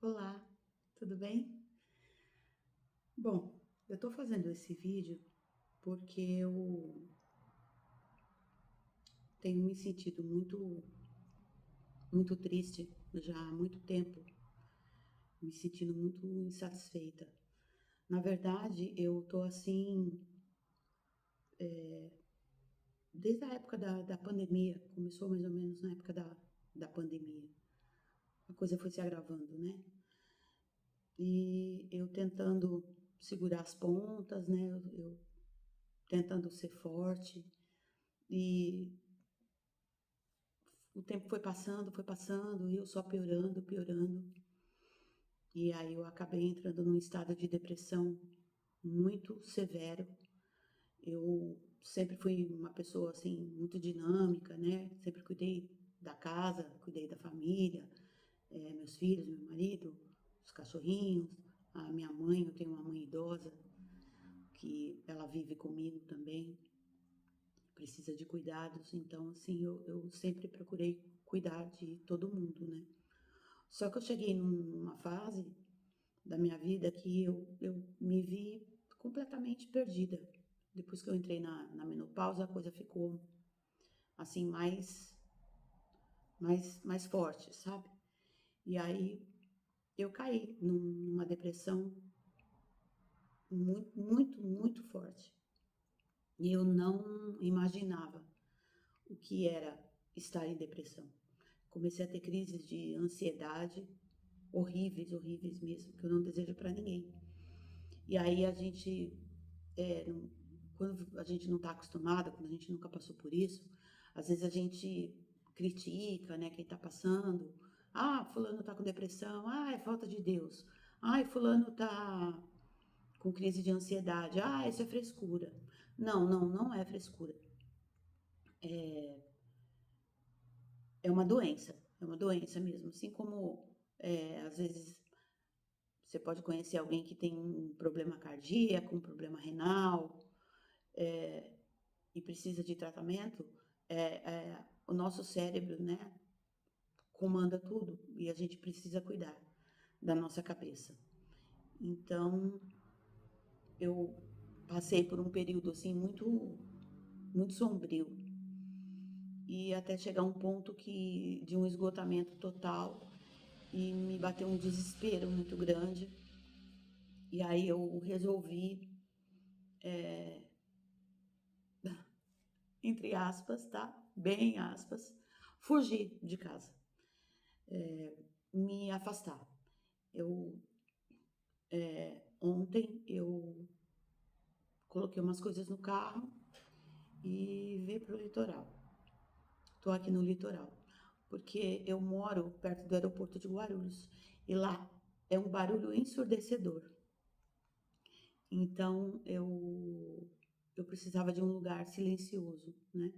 Olá, tudo bem? Bom, eu tô fazendo esse vídeo porque eu tenho me sentido muito triste já há muito tempo, me sentindo muito insatisfeita. Na verdade, eu tô assim, desde a época da pandemia, começou mais ou menos na época da pandemia. A coisa foi se agravando, né? E eu tentando segurar as pontas, né? Eu tentando ser forte. E o tempo foi passando, e eu só piorando, piorando. E aí eu acabei entrando num estado de depressão muito severo. Eu sempre fui uma pessoa assim muito dinâmica, né? Sempre cuidei da casa, cuidei da família, meus filhos, meu marido, os cachorrinhos, a minha mãe, eu tenho uma mãe idosa que ela vive comigo também, precisa de cuidados, então assim eu sempre procurei cuidar de todo mundo, né? Só que eu cheguei numa fase da minha vida que eu me vi completamente perdida. Depois que eu entrei na menopausa, a coisa ficou assim mais forte, sabe? E aí eu caí numa depressão muito forte. E eu não imaginava o que era estar em depressão. Comecei a ter crises de ansiedade horríveis, horríveis mesmo, que eu não desejo para ninguém. E aí a gente, quando a gente não está acostumada, quando a gente nunca passou por isso, às vezes a gente critica, né, quem está passando. Ah, fulano está com depressão. Ah, é falta de Deus. Ah, fulano está com crise de ansiedade. Ah, isso é frescura. Não é frescura. É uma doença mesmo. Assim como, às vezes, você pode conhecer alguém que tem um problema cardíaco, um problema renal, e precisa de tratamento, o nosso cérebro, né, comanda tudo e a gente precisa cuidar da nossa cabeça. Então, eu passei por um período assim muito sombrio e até chegar a um ponto que de um esgotamento total e me bateu um desespero muito grande. E aí eu resolvi, entre aspas, tá? Bem aspas, fugir de casa, me afastar. Eu Ontem eu coloquei umas coisas no carro e vim pro litoral. Tô aqui no litoral, porque eu moro perto do aeroporto de Guarulhos e lá é um barulho ensurdecedor. Então eu precisava de um lugar silencioso, né?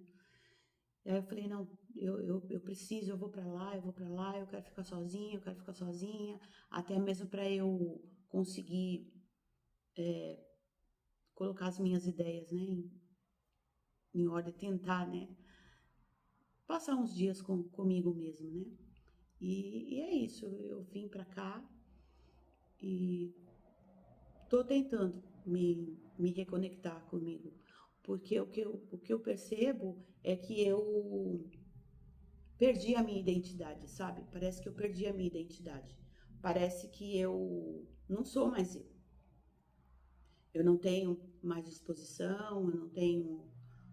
E aí eu falei, não, eu preciso, eu vou pra lá, eu quero ficar sozinha, eu quero ficar sozinha, até mesmo para eu conseguir colocar as minhas ideias, né, em ordem, tentar, né, passar uns dias comigo mesmo, né. E é isso, eu vim pra cá e tô tentando me reconectar comigo, porque o que eu percebo é que eu perdi a minha identidade, sabe? Parece que eu perdi a minha identidade. Parece que eu não sou mais eu. Eu não tenho mais disposição, eu não tenho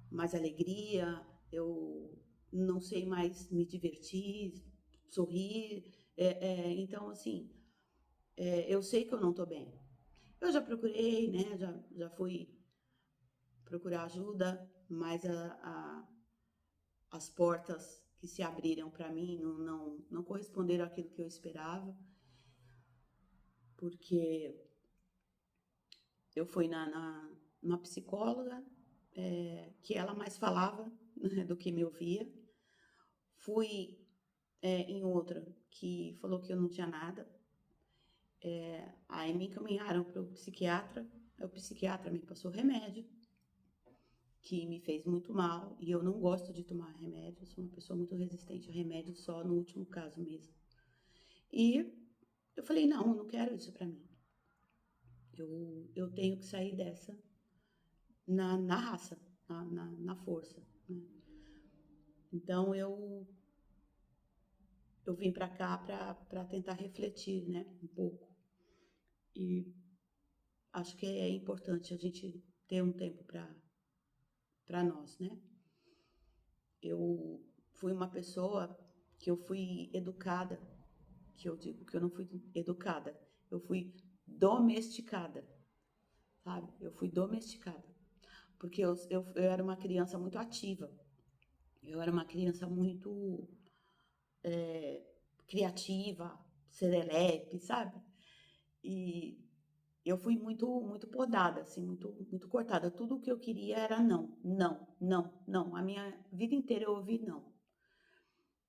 mais alegria, eu não sei mais me divertir, sorrir. Então, assim, eu sei que eu não tô bem. Eu já procurei, né? Já fui procurar ajuda, mas as portas que se abriram para mim não corresponderam àquilo que eu esperava, porque eu fui numa psicóloga, que ela mais falava, né, do que me ouvia. Fui, em outra que falou que eu não tinha nada. Aí me encaminharam para o psiquiatra. O psiquiatra me passou remédio, que me fez muito mal. E eu não gosto de tomar remédio. Eu sou uma pessoa muito resistente a remédio, só no último caso mesmo. E Eu falei, não, eu não quero isso pra mim. Eu tenho que sair dessa na raça, na força, né? Então eu vim pra cá pra tentar refletir, né, um pouco. E acho que é importante a gente ter um tempo pra nós, né? Eu fui uma pessoa que eu fui educada, que eu digo que eu não fui educada, eu fui domesticada, sabe? Eu fui domesticada, porque eu era uma criança muito ativa, eu era uma criança muito criativa, serelepe, sabe? E eu fui muito podada, assim, muito cortada. Tudo o que eu queria era não, não, não, não. A minha vida inteira eu ouvi não.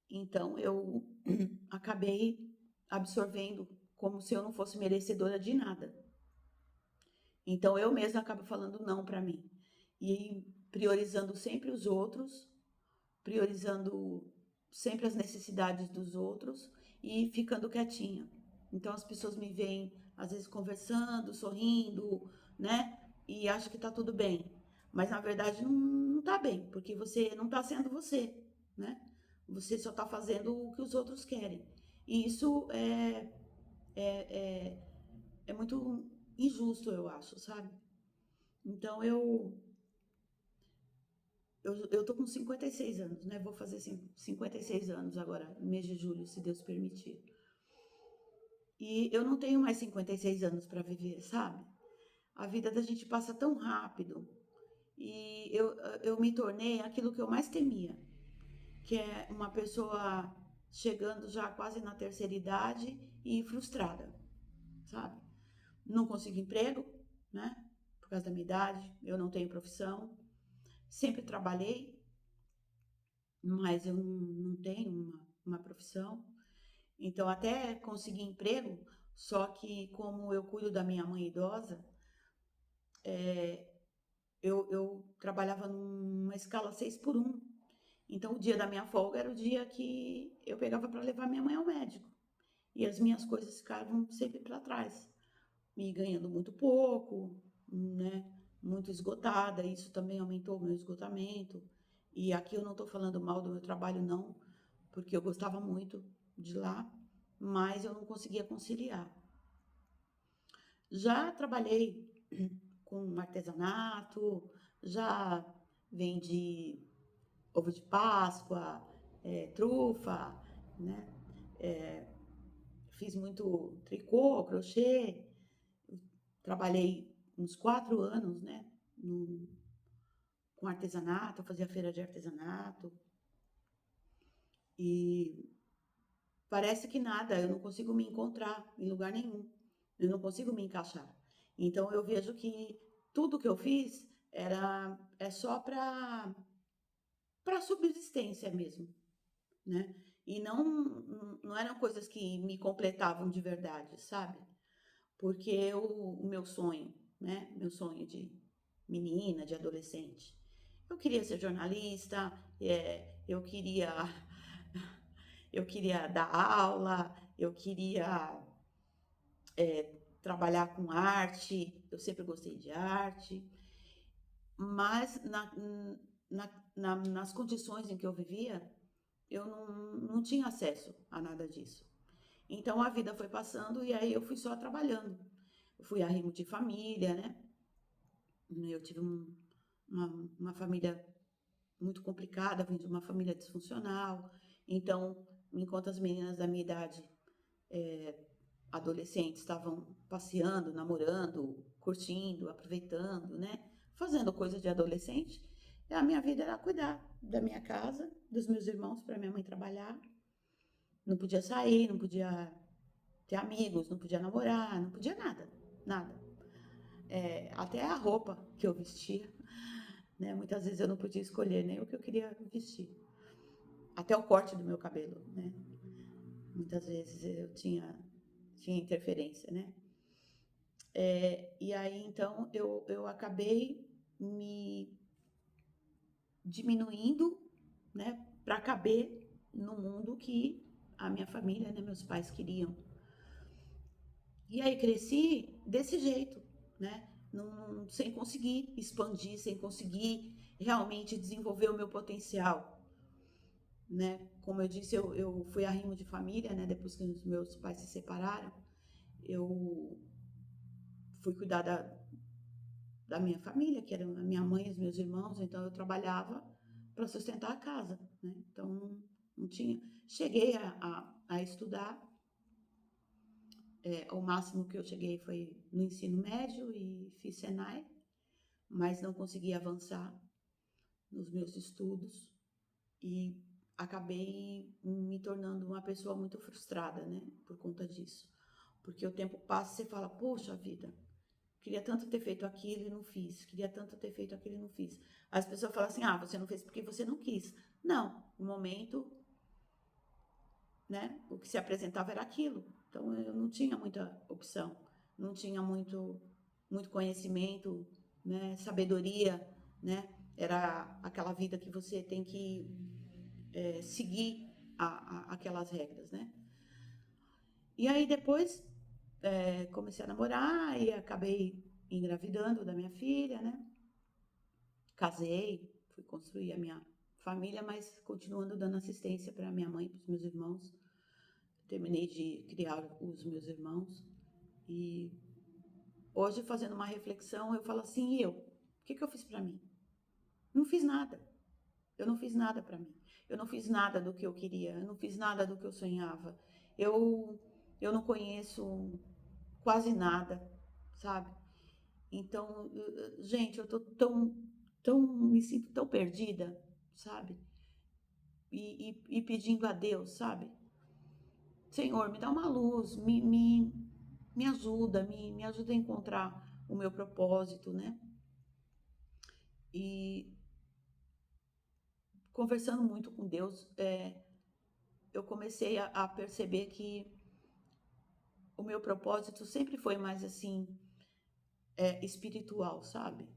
Então eu acabei absorvendo como se eu não fosse merecedora de nada. Então eu mesma acabo falando não para mim e priorizando sempre os outros, priorizando sempre as necessidades dos outros e ficando quietinha. Então as pessoas me veem às vezes conversando, sorrindo, né? E acham que tá tudo bem. Mas na verdade não tá bem, porque você não tá sendo você, né? Você só tá fazendo o que os outros querem. E isso é, é muito injusto, eu acho, sabe? Então eu tô com 56 anos, né? Vou fazer 56 anos agora, no mês de julho, se Deus permitir. E eu não tenho mais 56 anos para viver, sabe? A vida da gente passa tão rápido. E eu me tornei aquilo que eu mais temia, que é uma pessoa chegando já quase na terceira idade e frustrada, sabe? Não consigo emprego, né? Por causa da minha idade, eu não tenho profissão. Sempre trabalhei, mas eu não tenho uma profissão. Então, até consegui emprego, só que como eu cuido da minha mãe idosa, eu trabalhava numa escala 6 por um. Então, o dia da minha folga era o dia que eu pegava para levar minha mãe ao médico. E as minhas coisas ficavam sempre para trás, me ganhando muito pouco, né? Muito esgotada. Isso também aumentou o meu esgotamento. E aqui eu não estou falando mal do meu trabalho, não, porque eu gostava muito de lá, mas eu não conseguia conciliar. Já trabalhei com artesanato, já vendi ovo de Páscoa, trufa, né? Fiz muito tricô, crochê, trabalhei uns 4 anos, né? Com artesanato, fazia feira de artesanato e parece que nada, eu não consigo me encontrar em lugar nenhum, eu não consigo me encaixar. Então eu vejo que tudo que eu fiz é só para subsistência mesmo, né? E não eram coisas que me completavam de verdade, sabe? Porque o meu sonho, né? Meu sonho de menina, de adolescente, eu queria ser jornalista, eu queria dar aula, eu queria trabalhar com arte, eu sempre gostei de arte, mas nas condições em que eu vivia, eu não tinha acesso a nada disso. Então a vida foi passando e aí eu fui só trabalhando. Eu fui arrimo de família, né? Eu tive uma família muito complicada, vim de uma família disfuncional. Então, enquanto as meninas da minha idade, adolescentes, estavam passeando, namorando, curtindo, aproveitando, né? Fazendo coisas de adolescente, a minha vida era cuidar da minha casa, dos meus irmãos, para minha mãe trabalhar. Não podia sair, não podia ter amigos, não podia namorar, não podia nada, nada. Até a roupa que eu vestia, né? Muitas vezes eu não podia escolher nem o que eu queria vestir. Até o corte do meu cabelo, né? Muitas vezes eu tinha interferência, né? E aí então eu acabei me diminuindo, né? Para caber no mundo que a minha família, né? Meus pais queriam. E aí cresci desse jeito, né? Sem conseguir expandir, sem conseguir realmente desenvolver o meu potencial, né? Como eu disse, eu fui arrimo de família, né? Depois que os meus pais se separaram, eu fui cuidar da minha família, que era a minha mãe e os meus irmãos, então eu trabalhava para sustentar a casa, né? Então não tinha. Cheguei a estudar, o máximo que eu cheguei foi no ensino médio e fiz Senai, mas não consegui avançar nos meus estudos e acabei me tornando uma pessoa muito frustrada, né, por conta disso. Porque o tempo passa e você fala, poxa vida, queria tanto ter feito aquilo e não fiz, queria tanto ter feito aquilo e não fiz. As pessoas falam assim, ah, você não fez porque você não quis. Não, no momento, né, o que se apresentava era aquilo. Então eu não tinha muita opção, não tinha muito conhecimento, né, sabedoria, né? Era aquela vida que você tem que seguir aquelas regras, né? E aí depois comecei a namorar e acabei engravidando da minha filha, né? Casei, fui construir a minha família, mas continuando dando assistência para minha mãe, para os meus irmãos. Terminei de criar os meus irmãos e hoje fazendo uma reflexão eu falo assim, e eu? O que eu fiz para mim? Não fiz nada. Eu não fiz nada para mim. Eu não fiz nada do que eu queria. Eu não fiz nada do que eu sonhava. Eu, eu não conheço quase nada, sabe? Então, gente, eu tô me sinto tão perdida, sabe? E pedindo a Deus, sabe? Senhor, me dá uma luz, me ajuda, me ajuda a encontrar o meu propósito, né? E conversando muito com Deus, eu comecei a perceber que o meu propósito sempre foi mais assim, espiritual, sabe?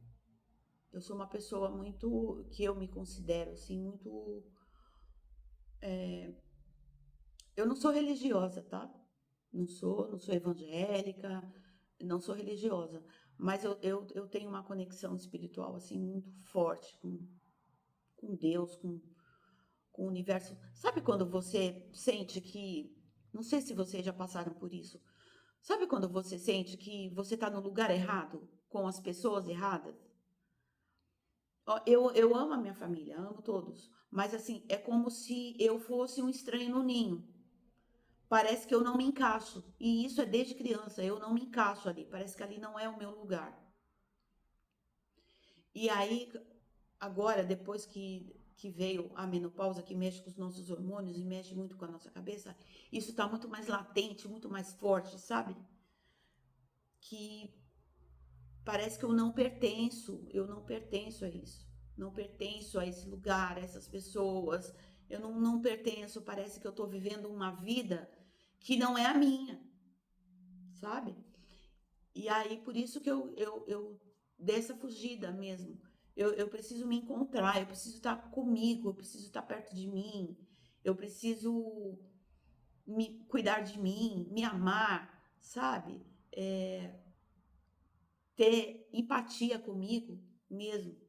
Eu sou uma pessoa muito, que eu me considero assim, muito. Eu não sou religiosa, tá? Não sou evangélica, não sou religiosa, mas eu tenho uma conexão espiritual assim muito forte com Deus, com o universo. Sabe quando você sente que, não sei se vocês já passaram por isso, sabe quando você sente que você está no lugar errado, com as pessoas erradas? Ó, eu amo a minha família, amo todos, mas assim, é como se eu fosse um estranho no ninho. Parece que eu não me encaixo. E isso é desde criança, eu não me encaixo ali. Parece que ali não é o meu lugar. E aí, agora, depois que veio a menopausa, que mexe com os nossos hormônios e mexe muito com a nossa cabeça, isso está muito mais latente, muito mais forte, sabe? Que parece que eu não pertenço a isso. Não pertenço a esse lugar, a essas pessoas. Eu não pertenço, parece que eu estou vivendo uma vida que não é a minha, sabe? E aí, por isso que eu dei essa fugida mesmo. Eu preciso me encontrar, eu preciso estar comigo, eu preciso estar perto de mim, eu preciso me cuidar de mim, me amar, sabe? Ter empatia comigo mesmo.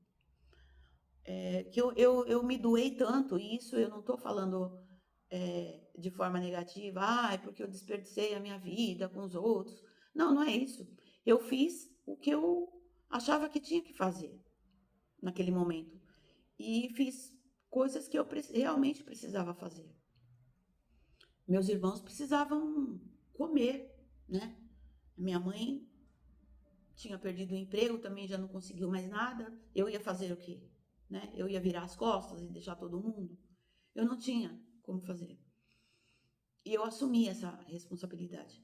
Que eu me doei tanto, e isso eu não estou falando de forma negativa, é porque eu desperdicei a minha vida com os outros. Não, não é isso. Eu fiz o que eu achava que tinha que fazer naquele momento. E fiz coisas que eu realmente precisava fazer. Meus irmãos precisavam comer, né? Minha mãe tinha perdido o emprego, também já não conseguiu mais nada. Eu ia fazer o quê? Né? Eu ia virar as costas e deixar todo mundo? Eu não tinha como fazer. E eu assumi essa responsabilidade.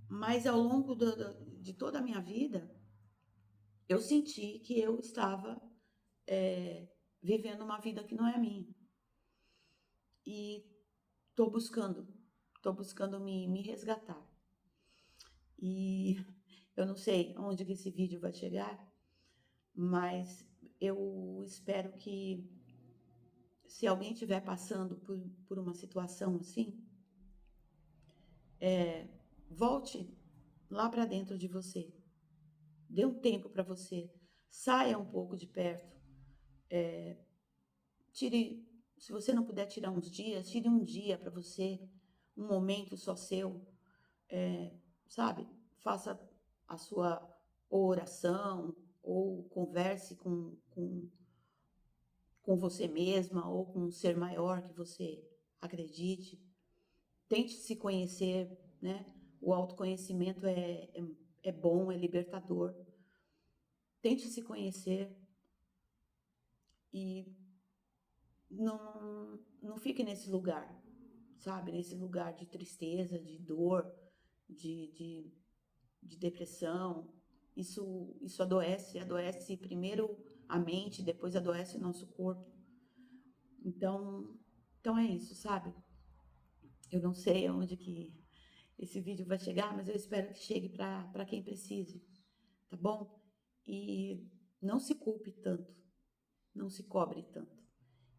Mas ao longo de toda a minha vida, eu senti que eu estava vivendo uma vida que não é a minha. E estou buscando me resgatar. E eu não sei onde que esse vídeo vai chegar, mas eu espero que se alguém estiver passando por uma situação assim, volte lá para dentro de você. Dê um tempo para você. Saia um pouco de perto. Tire, se você não puder tirar uns dias, tire um dia para você, um momento só seu, sabe? Faça a sua oração ou converse com você mesma ou com um ser maior que você acredite. Tente se conhecer, né? O autoconhecimento é bom, é libertador. Tente se conhecer e não fique nesse lugar, sabe? Nesse lugar de tristeza, de dor, de, de, de depressão. Isso adoece primeiro a mente, depois adoece o nosso corpo. Então, então é isso, sabe? Eu não sei aonde que esse vídeo vai chegar, mas eu espero que chegue para quem precise, tá bom? E não se culpe tanto, não se cobre tanto.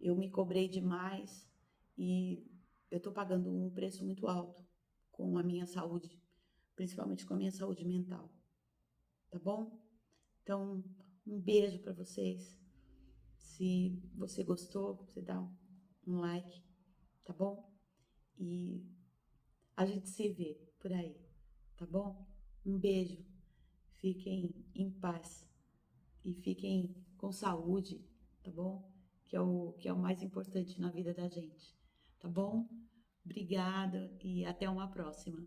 Eu me cobrei demais e eu tô pagando um preço muito alto com a minha saúde, principalmente com a minha saúde mental, tá bom? Então, um beijo para vocês. Se você gostou, você dá um like, tá bom? E a gente se vê por aí, tá bom? Um beijo. Fiquem em paz e fiquem com saúde, tá bom? Que é o mais importante na vida da gente, tá bom? Obrigada e até uma próxima.